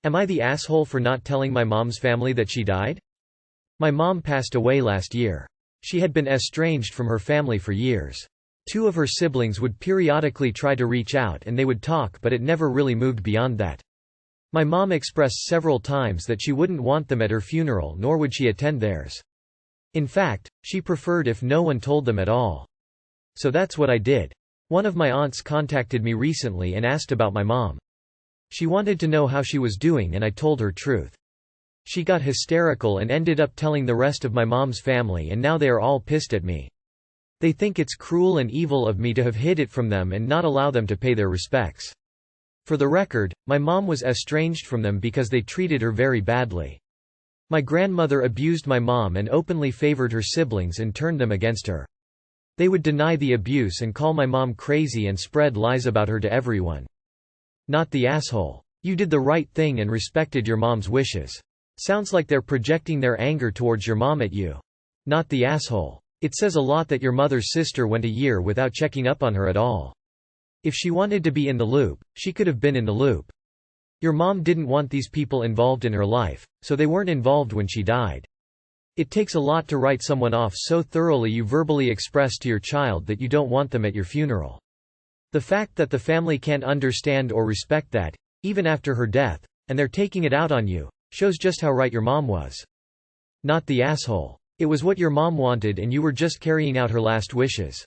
Am I the asshole for not telling my mom's family that she died? My mom passed away last year. She had been estranged from her family for years. Two of her siblings would periodically try to reach out and they would talk, but it never really moved beyond that. My mom expressed several times that she wouldn't want them at her funeral nor would she attend theirs. In fact, she preferred if no one told them at all. So that's what I did. One of my aunts contacted me recently and asked about my mom. She wanted to know how she was doing and I told her truth. She got hysterical and ended up telling the rest of my mom's family, and now they are all pissed at me. They think it's cruel and evil of me to have hid it from them and not allow them to pay their respects. For the record, my mom was estranged from them because they treated her very badly. My grandmother abused my mom and openly favored her siblings and turned them against her. They would deny the abuse and call my mom crazy and spread lies about her to everyone. Not the asshole. You did the right thing and respected your mom's wishes. Sounds like they're projecting their anger towards your mom at you. Not the asshole. It says a lot that your mother's sister went a year without checking up on her at all. If she wanted to be in the loop, she could have been in the loop. Your mom didn't want these people involved in her life, so they weren't involved when she died. It takes a lot to write someone off so thoroughly you verbally express to your child that you don't want them at your funeral. The fact that the family can't understand or respect that, even after her death, and they're taking it out on you, shows just how right your mom was. Not the asshole. It was what your mom wanted and you were just carrying out her last wishes.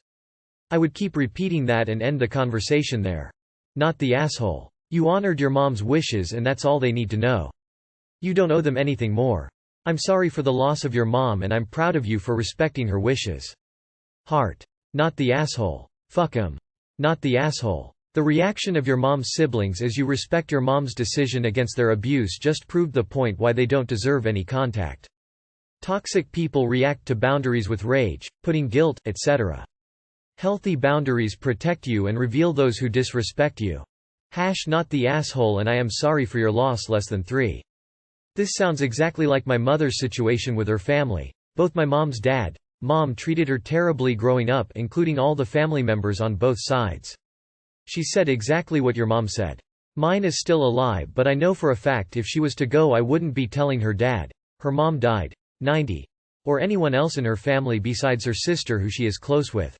I would keep repeating that and end the conversation there. Not the asshole. You honored your mom's wishes and that's all they need to know. You don't owe them anything more. I'm sorry for the loss of your mom and I'm proud of you for respecting her wishes. Heart. Not the asshole. Fuck 'em. Not the asshole. The reaction of your mom's siblings as you respect your mom's decision against their abuse just proved the point why they don't deserve any contact. Toxic people react to boundaries with rage, putting guilt, etc. Healthy boundaries protect you and reveal those who disrespect you. Not the asshole and I am sorry for your loss. Less than 3. This sounds exactly like my mother's situation with her family. Both my mom's mom treated her terribly growing up, including all the family members on both sides. She said exactly what your mom said. Mine is still alive, but I know for a fact if she was to go I wouldn't be telling her dad. Her mom died. 90. Or anyone else in her family besides her sister who she is close with.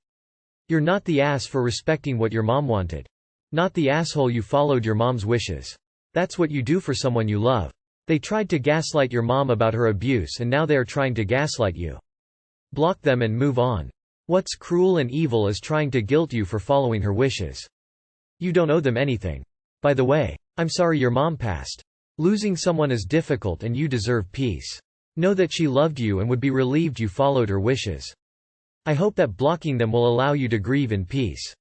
You're not the ass for respecting what your mom wanted. Not the asshole, you followed your mom's wishes. That's what you do for someone you love. They tried to gaslight your mom about her abuse and now they are trying to gaslight you. Block them and move on. What's cruel and evil is trying to guilt you for following her wishes. You don't owe them anything. By the way, I'm sorry your mom passed. Losing someone is difficult and you deserve peace. Know that she loved you and would be relieved you followed her wishes. I hope that blocking them will allow you to grieve in peace.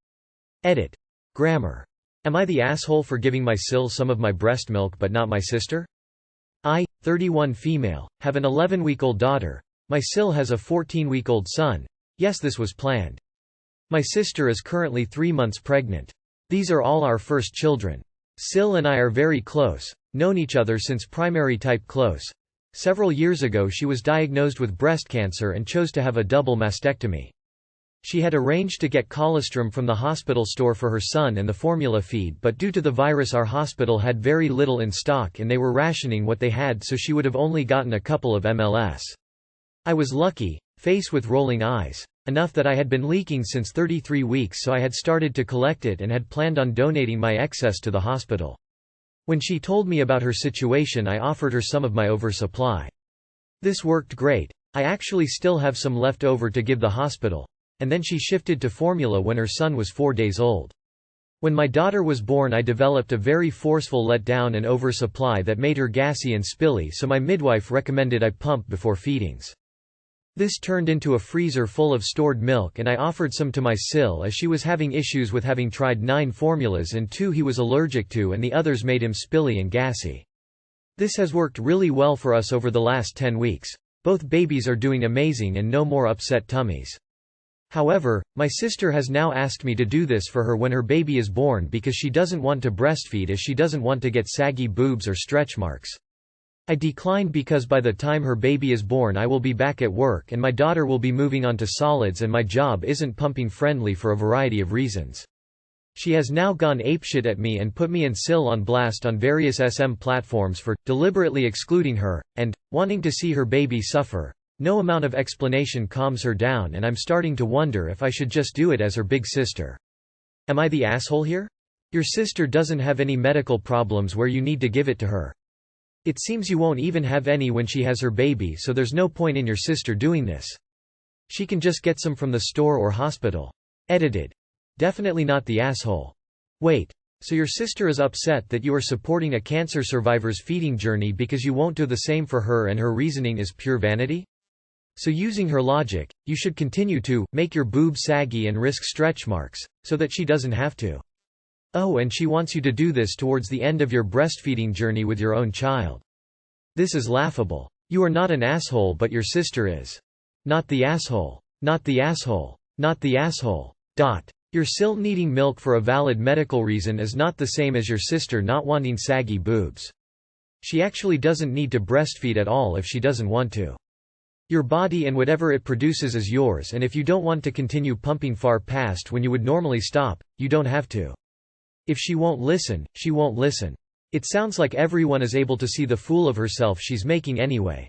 Edit. Grammar. Am I the asshole for giving my Sil some of my breast milk but not my sister? I, 31 female, have an 11-week-old daughter. My Sil has a 14-week-old son. Yes, this was planned. My sister is currently 3 months pregnant. These are all our first children. Sil and I are very close, known each other since primary type close. Several years ago she was diagnosed with breast cancer and chose to have a double mastectomy. She had arranged to get colostrum from the hospital store for her son and the formula feed, but due to the virus our hospital had very little in stock and they were rationing what they had, so she would have only gotten a couple of mls. I was lucky, face with rolling eyes. Enough that I had been leaking since 33 weeks, so I had started to collect it and had planned on donating my excess to the hospital. When she told me about her situation I offered her some of my oversupply. This worked great. I actually still have some left over to give the hospital. And then she shifted to formula when her son was 4 days old. When my daughter was born I developed a very forceful letdown and oversupply that made her gassy and spilly, so my midwife recommended I pump before feedings. This turned into a freezer full of stored milk and I offered some to my Sil as she was having issues with having tried 9 formulas and 2 he was allergic to and the others made him spilly and gassy. This has worked really well for us over the last 10 weeks. Both babies are doing amazing and no more upset tummies. However, my sister has now asked me to do this for her when her baby is born because she doesn't want to breastfeed as she doesn't want to get saggy boobs or stretch marks. I declined because by the time her baby is born I will be back at work and my daughter will be moving on to solids and my job isn't pumping friendly for a variety of reasons. She has now gone apeshit at me and put me and Sil on blast on various SM platforms for deliberately excluding her, and wanting to see her baby suffer. No amount of explanation calms her down, and I'm starting to wonder if I should just do it as her big sister. Am I the asshole here? Your sister doesn't have any medical problems where you need to give it to her. It seems you won't even have any when she has her baby, so there's no point in your sister doing this. She can just get some from the store or hospital. Edited. Definitely not the asshole. Wait, so your sister is upset that you are supporting a cancer survivor's feeding journey because you won't do the same for her, and her reasoning is pure vanity? So using her logic, you should continue to make your boob saggy and risk stretch marks, so that she doesn't have to. Oh, and she wants you to do this towards the end of your breastfeeding journey with your own child. This is laughable. You are not an asshole, but your sister is. Not the asshole. Not the asshole. Not the asshole. Your Sil needing milk for a valid medical reason is not the same as your sister not wanting saggy boobs. She actually doesn't need to breastfeed at all if she doesn't want to. Your body and whatever it produces is yours, and if you don't want to continue pumping far past when you would normally stop, you don't have to. If she won't listen, she won't listen. It sounds like everyone is able to see the fool of herself she's making anyway.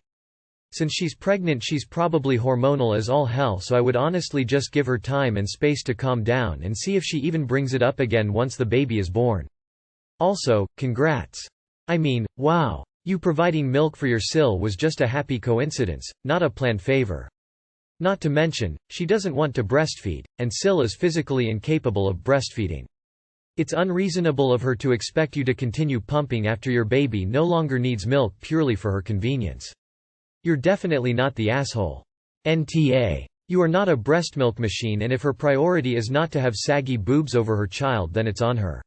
Since she's pregnant, she's probably hormonal as all hell, so I would honestly just give her time and space to calm down and see if she even brings it up again once the baby is born. Also, congrats. I mean, wow. You providing milk for your Sil was just a happy coincidence, not a planned favor. Not to mention, she doesn't want to breastfeed, and Sil is physically incapable of breastfeeding. It's unreasonable of her to expect you to continue pumping after your baby no longer needs milk purely for her convenience. You're definitely not the asshole. NTA. You are not a breast milk machine, and if her priority is not to have saggy boobs over her child, then it's on her.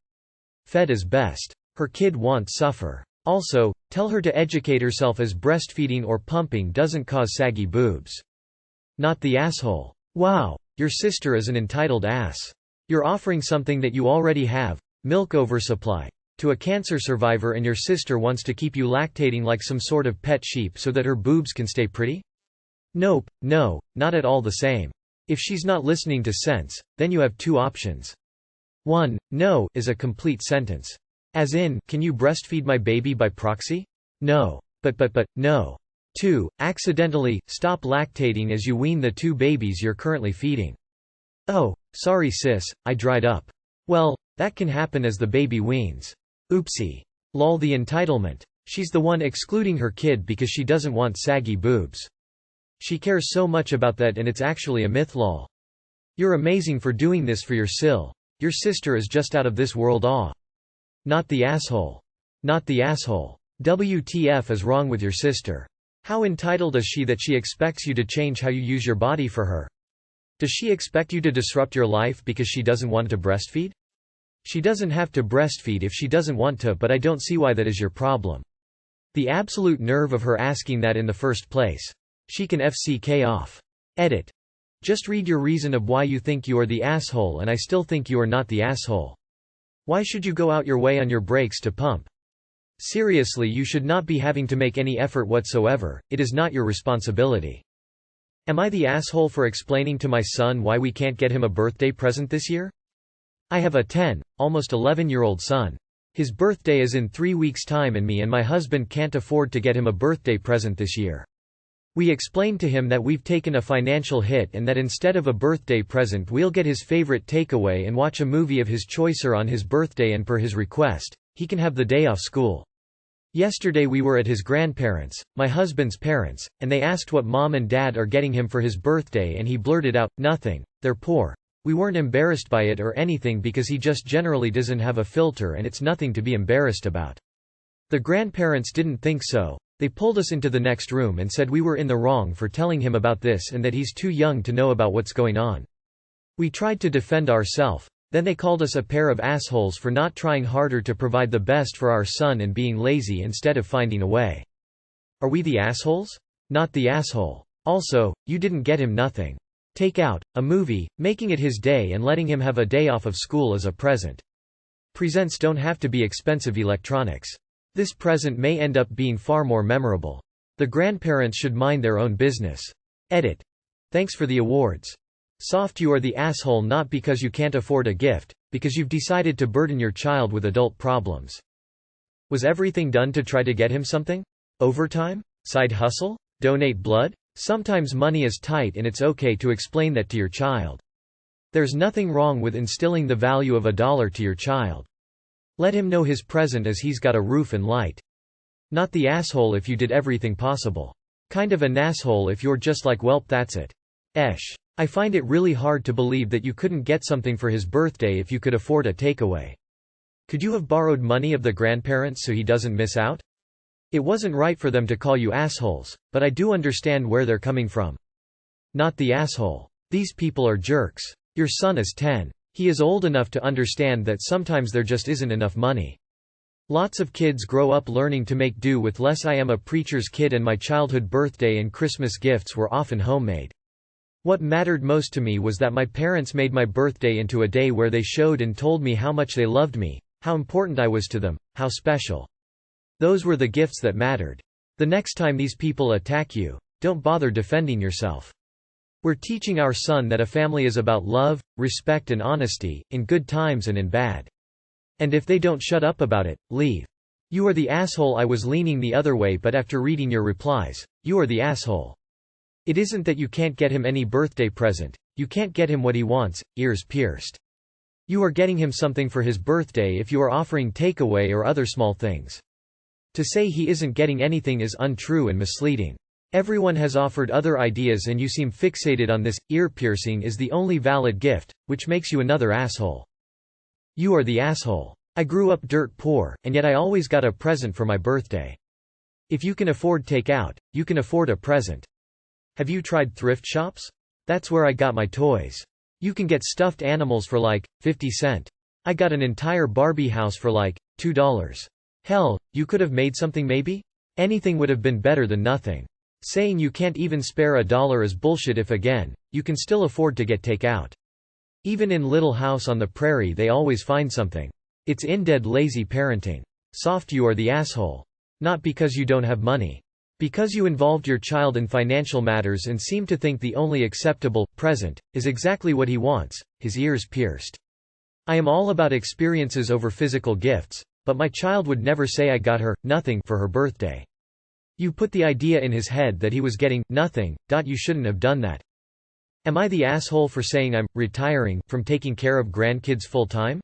Fed is best. Her kid won't suffer. Also, tell her to educate herself, as breastfeeding or pumping doesn't cause saggy boobs. Not the asshole. Wow, your sister is an entitled ass. You're offering something that you already have, milk oversupply, to a cancer survivor, and your sister wants to keep you lactating like some sort of pet sheep so that her boobs can stay pretty? Nope, no, not at all the same. If she's not listening to sense, then you have two options. 1. No is a complete sentence. As in, can you breastfeed my baby by proxy? No. But, no. 2. Accidentally, stop lactating as you wean the two babies you're currently feeding. Oh, sorry sis, I dried up. Well, that can happen as the baby weans. Oopsie. Lol, the entitlement. She's the one excluding her kid because she doesn't want saggy boobs. She cares so much about that, and it's actually a myth. Lol. You're amazing for doing this for your Sil. Your sister is just out of this world. Aw. Not the asshole. Not the asshole. WTF is wrong with your sister? How entitled is she that she expects you to change how you use your body for her? Does she expect you to disrupt your life because she doesn't want to breastfeed? She doesn't have to breastfeed if she doesn't want to, but I don't see why that is your problem. The absolute nerve of her asking that in the first place. She can FCK off. Edit. Just read your reason of why you think you are the asshole, and I still think you are not the asshole. Why should you go out your way on your breaks to pump? Seriously, you should not be having to make any effort whatsoever. It is not your responsibility. Am I the asshole for explaining to my son why we can't get him a birthday present this year? I have a 10, almost 11-year-old son. His birthday is in 3 weeks' time, and me and my husband can't afford to get him a birthday present this year. We explained to him that we've taken a financial hit and that instead of a birthday present we'll get his favorite takeaway and watch a movie of his choice on his birthday, and per his request, he can have the day off school. Yesterday we were at his grandparents', my husband's parents, and they asked what mom and dad are getting him for his birthday, and he blurted out, "Nothing, they're poor." We weren't embarrassed by it or anything because he just generally doesn't have a filter and it's nothing to be embarrassed about. The grandparents didn't think so. They pulled us into the next room and said we were in the wrong for telling him about this and that he's too young to know about what's going on. We tried to defend ourselves. Then they called us a pair of assholes for not trying harder to provide the best for our son and being lazy instead of finding a way. Are we the assholes? Not the asshole. Also, you didn't get him nothing. Take out a movie, making it his day and letting him have a day off of school as a present. Presents don't have to be expensive electronics. This present may end up being far more memorable. The grandparents should mind their own business. Edit. Thanks for the awards. Soft, you are the asshole not because you can't afford a gift, because you've decided to burden your child with adult problems. Was everything done to try to get him something? Overtime? Side hustle? Donate blood? Sometimes money is tight and it's okay to explain that to your child. There's nothing wrong with instilling the value of $1 to your child. Let him know his present is he's got a roof and light. Not the asshole if you did everything possible. Kind of an asshole if you're just like, welp, that's it. I find it really hard to believe that you couldn't get something for his birthday if you could afford a takeaway. Could you have borrowed money of the grandparents so he doesn't miss out? It wasn't right for them to call you assholes, but I do understand where they're coming from. Not the asshole. These people are jerks. Your son is 10. He is old enough to understand that sometimes there just isn't enough money. Lots of kids grow up learning to make do with less. I am a preacher's kid and my childhood birthday and Christmas gifts were often homemade. What mattered most to me was that my parents made my birthday into a day where they showed and told me how much they loved me, how important I was to them, how special. Those were the gifts that mattered. The next time these people attack you, don't bother defending yourself. We're teaching our son that a family is about love, respect and honesty, in good times and in bad. And if they don't shut up about it, leave. You are the asshole. I was leaning the other way, but after reading your replies, you are the asshole. It isn't that you can't get him any birthday present, you can't get him what he wants, ears pierced. You are getting him something for his birthday if you are offering takeaway or other small things. To say he isn't getting anything is untrue and misleading. Everyone has offered other ideas and you seem fixated on this. Ear piercing is the only valid gift, which makes you another asshole. You are the asshole. I grew up dirt poor, and yet I always got a present for my birthday. If you can afford takeout, you can afford a present. Have you tried thrift shops? That's where I got my toys. You can get stuffed animals for like 50 cents. I got an entire Barbie house for like $2. Hell, you could have made something maybe? Anything would have been better than nothing. Saying you can't even spare $1 is bullshit if again, you can still afford to get takeout. Even in Little House on the Prairie they always find something. It's indeed lazy parenting. Soft, you are the asshole. Not because you don't have money. Because you involved your child in financial matters and seem to think the only acceptable present is exactly what he wants, his ears pierced. I am all about experiences over physical gifts, but my child would never say I got her nothing for her birthday. You put the idea in his head that he was getting nothing. You shouldn't have done that. Am I the asshole for saying I'm retiring from taking care of grandkids full time?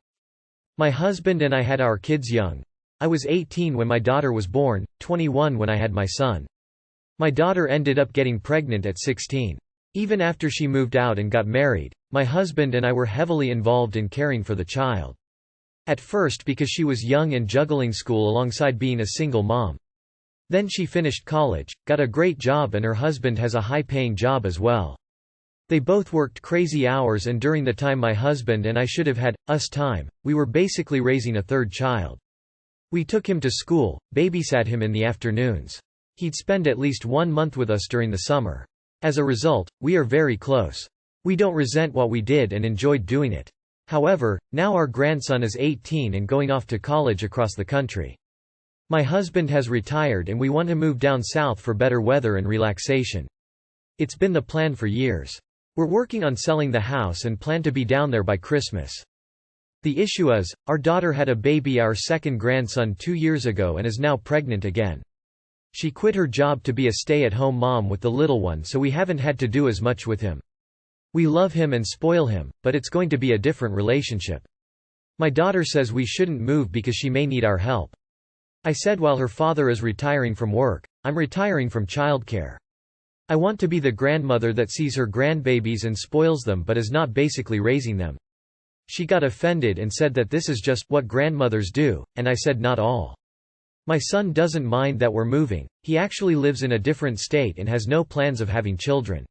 My husband and I had our kids young. I was 18 when my daughter was born, 21 when I had my son. My daughter ended up getting pregnant at 16. Even after she moved out and got married, my husband and I were heavily involved in caring for the child. At first because she was young and juggling school alongside being a single mom. Then she finished college, got a great job, and her husband has a high-paying job as well. They both worked crazy hours, and during the time my husband and I should have had us time, we were basically raising a third child. We took him to school, babysat him in the afternoons. He'd spend at least 1 month with us during the summer. As a result, we are very close. We don't resent what we did and enjoyed doing it. However, now our grandson is 18 and going off to college across the country. My husband has retired and we want to move down south for better weather and relaxation. It's been the plan for years. We're working on selling the house and plan to be down there by Christmas. The issue is, our daughter had a baby, our second grandson, 2 years ago and is now pregnant again. She quit her job to be a stay-at-home mom with the little one, so we haven't had to do as much with him. We love him and spoil him, but it's going to be a different relationship. My daughter says we shouldn't move because she may need our help. I said while her father is retiring from work, I'm retiring from childcare. I want to be the grandmother that sees her grandbabies and spoils them but is not basically raising them. She got offended and said that this is just what grandmothers do, and I said not all. My son doesn't mind that we're moving, he actually lives in a different state and has no plans of having children.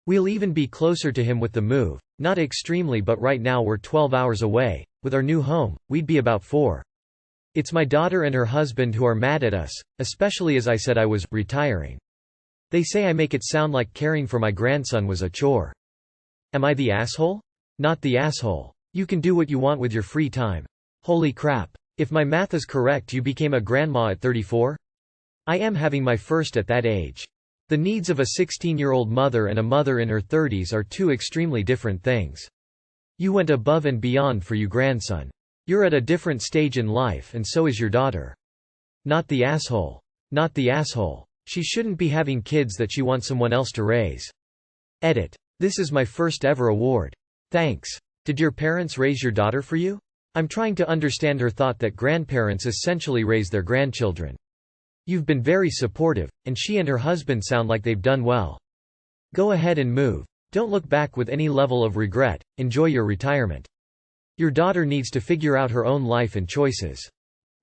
We'll even be closer to him with the move, not extremely, but right now we're 12 hours away. With our new home, we'd be about 4. It's my daughter and her husband who are mad at us, especially as I said I was retiring. They say I make it sound like caring for my grandson was a chore. Am I the asshole? Not the asshole. You can do what you want with your free time. Holy crap. If my math is correct, you became a grandma at 34? I am having my first at that age. The needs of a 16-year-old mother and a mother in her 30s are two extremely different things. You went above and beyond for your grandson. You're at a different stage in life and so is your daughter. Not the asshole. Not the asshole. She shouldn't be having kids that she wants someone else to raise. Edit. This is my first ever award. Thanks. Did your parents raise your daughter for you? I'm trying to understand her thought that grandparents essentially raise their grandchildren. You've been very supportive, and she and her husband sound like they've done well. Go ahead and move. Don't look back with any level of regret, enjoy your retirement. Your daughter needs to figure out her own life and choices.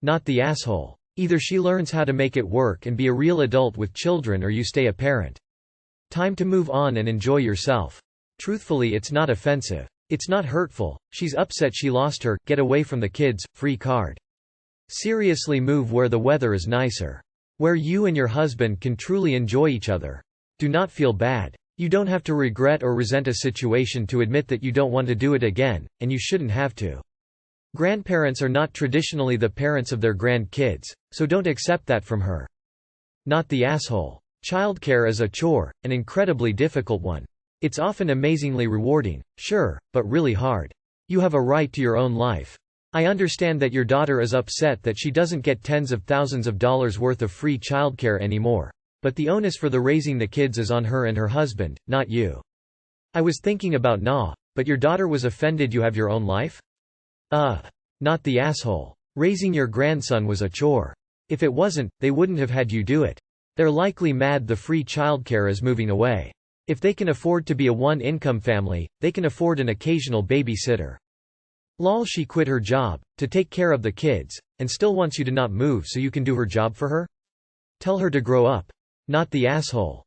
Not the asshole. Either she learns how to make it work and be a real adult with children or you stay a parent. Time to move on and enjoy yourself. Truthfully, it's not offensive. It's not hurtful. She's upset she lost her, get away from the kids, free card. Seriously, move where the weather is nicer. Where you and your husband can truly enjoy each other. Do not feel bad. You don't have to regret or resent a situation to admit that you don't want to do it again, and you shouldn't have to. Grandparents are not traditionally the parents of their grandkids, so don't accept that from her. Not the asshole. Childcare is a chore, an incredibly difficult one. It's often amazingly rewarding, sure, but really hard. You have a right to your own life. I understand that your daughter is upset that she doesn't get tens of thousands of dollars worth of free childcare anymore. But the onus for the raising the kids is on her and her husband, not you. I was thinking about but your daughter was offended you have your own life? Not the asshole. Raising your grandson was a chore. If it wasn't, they wouldn't have had you do it. They're likely mad the free childcare is moving away. If they can afford to be a one-income family, they can afford an occasional babysitter. Lol, she quit her job, to take care of the kids, and still wants you to not move so you can do her job for her? Tell her to grow up. Not the asshole.